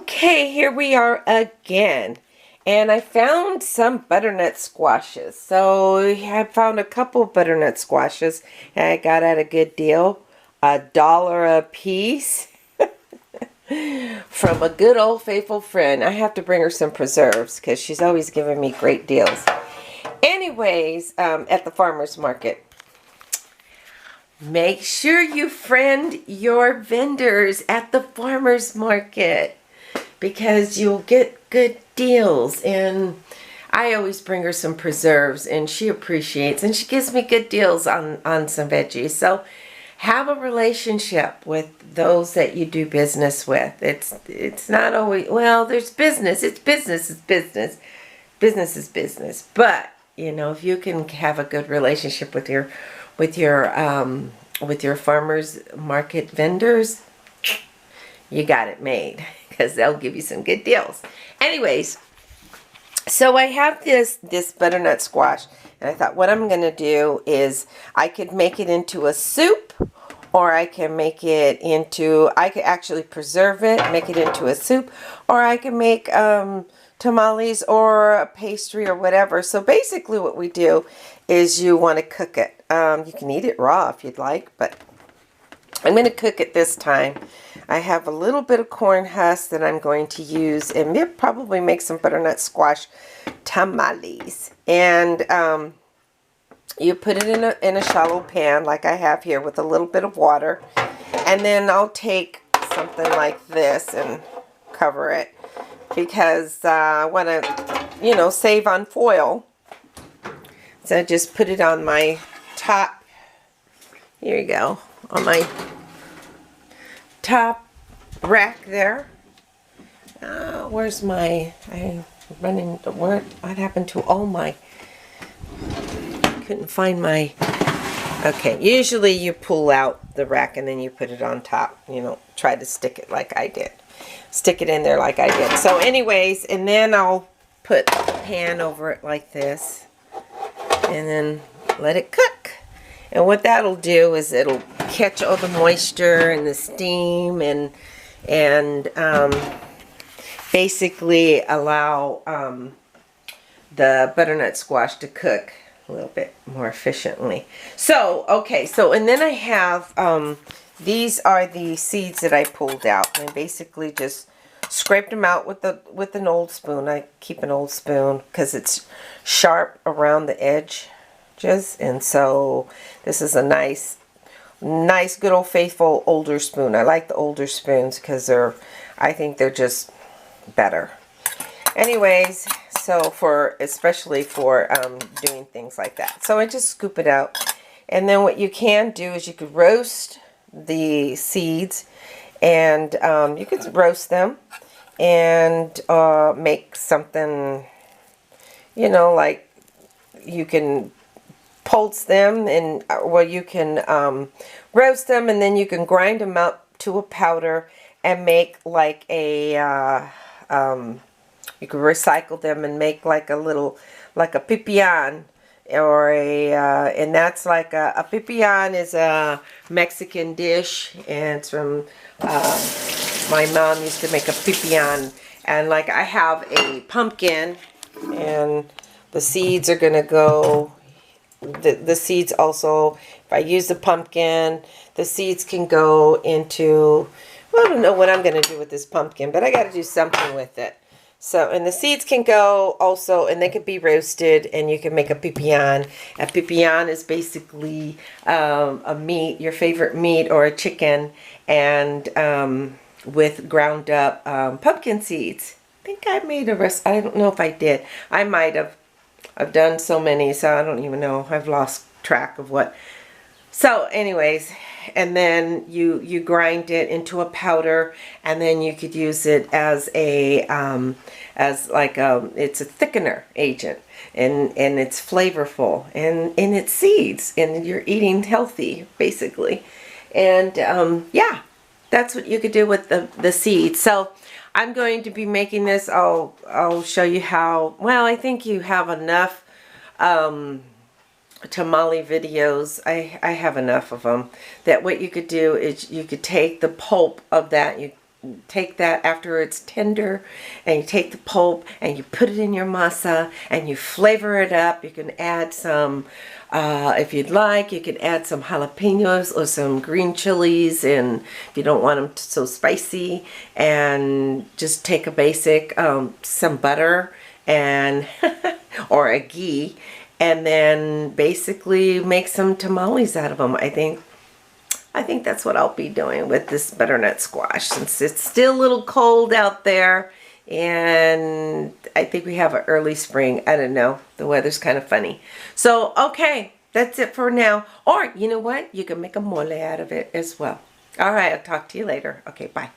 Okay, here we are again. And I found some butternut squashes. So I found a couple of butternut squashes and I got at a good deal. $1 a piece from a good old faithful friend. I have to bring her some preserves because she's always giving me great deals. Anyways, at the farmer's market. Make sure you friend your vendors at the farmer's market, because you'll get good deals. And I always bring her some preserves and she appreciates, and she gives me good deals on some veggies. So have a relationship with those that you do business with. It's not always, well, there's business. It's business is business. Business is business. But, you know, if you can have a good relationship with your farmers market vendors, you got it made, because they'll give you some good deals. Anyways, so I have this butternut squash, and I thought what I'm going to do is I could make it into a soup, or I can make it into, I could actually preserve it, make it into a soup, or I can make tamales or a pastry or whatever. So basically what we do is you want to cook it. You can eat it raw if you'd like, but I'm going to cook it this time. I have a little bit of corn husk that I'm going to use, and we'll probably make some butternut squash tamales. And you put it in a shallow pan like I have here with a little bit of water. And then I'll take something like this and cover it, because I want to, you know, save on foil. So I just put it on my top. Here you go. On my top rack there. Where's my, I'm running, what happened to all my, couldn't find my, okay, usually you pull out the rack and then you put it on top. You know, try to stick it like I did. Stick it in there like I did. So anyways, and then I'll put the pan over it like this and then let it cook. And what that'll do is it'll catch all the moisture and the steam and basically allow the butternut squash to cook a little bit more efficiently. So, okay, so and then I have, these are the seeds that I pulled out. And basically just scraped them out with an old spoon. I keep an old spoon because it's sharp around the edge. And so this is a nice good old faithful older spoon. I like the older spoons because I think they're just better. Anyways, so especially for doing things like that. So I just scoop it out. And then what you can do is you could roast the seeds, and you could roast them and make something, you know, like you can pulse them, and well, you can roast them, and then you can grind them up to a powder and make like a you can recycle them and make like a little, like a pipián, or and that's like a pipián is a Mexican dish, and it's from my mom used to make a pipián. And like I have a pumpkin, and the seeds are gonna go. The seeds also, if I use the pumpkin, the seeds can go into, well, I don't know what I'm going to do with this pumpkin, but I got to do something with it. So, and the seeds can go also, and they can be roasted, and you can make a pipián. A pipián is basically a meat, your favorite meat, or a chicken, and with ground up pumpkin seeds. I think I made a recipe. I don't know if I did. I might have. I've done so many, so I don't even know. I've lost track of what. So anyways, and then you grind it into a powder, and then you could use it as a it's a thickener agent, and it's flavorful, and it's seeds, and you're eating healthy basically. And yeah, that's what you could do with the seeds. So I'm going to be making this. I'll show you how. Well, I think you have enough tamale videos. I have enough of them that what you could do is you could take the pulp of that, you take that after it's tender, and you take the pulp and you put it in your masa and you flavor it up. You can add some, if you'd like, you can add some jalapenos or some green chilies, and if you don't want them so spicy, and just take a basic, some butter and or a ghee, and then basically make some tamales out of them. I think that's what I'll be doing with this butternut squash, since it's still a little cold out there, and I think we have an early spring. I don't know. The weather's kind of funny. So, okay, that's it for now. Or, you know what? You can make a mole out of it as well. All right, I'll talk to you later. Okay, bye.